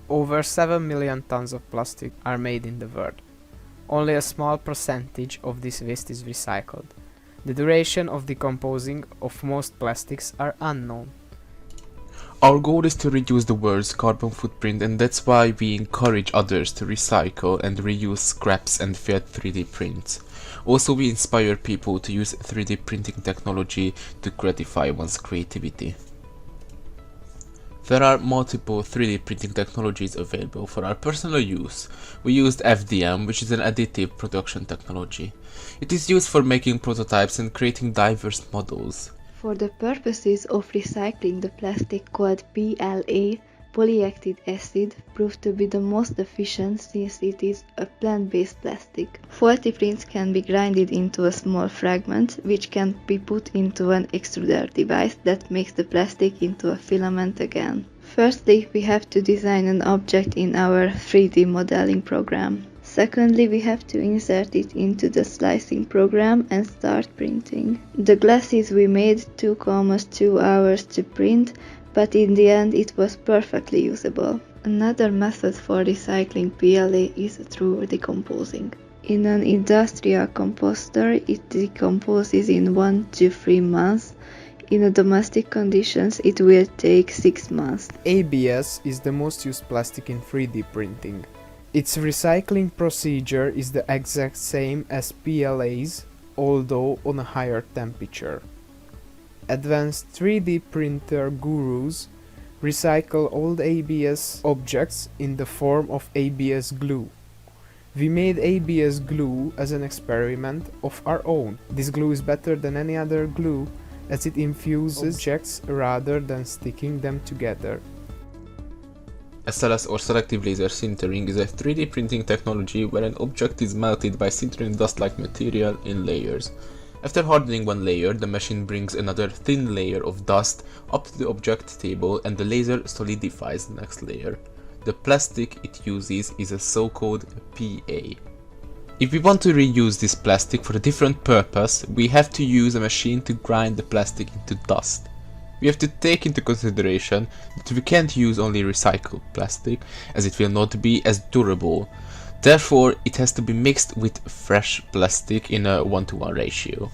Over 7 million tons of plastic are made in the world. Only a small percentage of this waste is recycled. The duration of decomposing of most plastics are unknown. Our goal is to reduce the world's carbon footprint, and that's why we encourage others to recycle and reuse scraps and fair 3D prints. Also, we inspire people to use 3D printing technology to gratify one's creativity. There are multiple 3D printing technologies available for our personal use. We used FDM, which is an additive production technology. It is used for making prototypes and creating diverse models. For the purposes of recycling, the plastic called PLA, polyacid acid, proved to be the most efficient since it is a plant-based plastic. Faulty prints can be grinded into a small fragment, which can be put into an extruder device that makes the plastic into a filament again. Firstly, we have to design an object in our 3D modeling program. Secondly, we have to insert it into the slicing program and start printing. The glasses we made took almost 2 hours to print, but in the end it was perfectly usable. Another method for recycling PLA is through decomposing. In an industrial composter, it decomposes in 1 to 3 months. In domestic conditions, it will take 6 months. ABS is the most used plastic in 3D printing. Its recycling procedure is the exact same as PLA's, although on a higher temperature. Advanced 3D printer gurus recycle old ABS objects in the form of ABS glue. We made ABS glue as an experiment of our own. This glue is better than any other glue as it infuses objects rather than sticking them together. SLS or selective laser sintering is a 3D printing technology where an object is melted by sintering dust-like material in layers. After hardening one layer, the machine brings another thin layer of dust up to the object table and the laser solidifies the next layer. The plastic it uses is a so-called PA. If we want to reuse this plastic for a different purpose, we have to use a machine to grind the plastic into dust. We have to take into consideration that we can't use only recycled plastic, as it will not be as durable. Therefore, it has to be mixed with fresh plastic in a 1-to-1 ratio.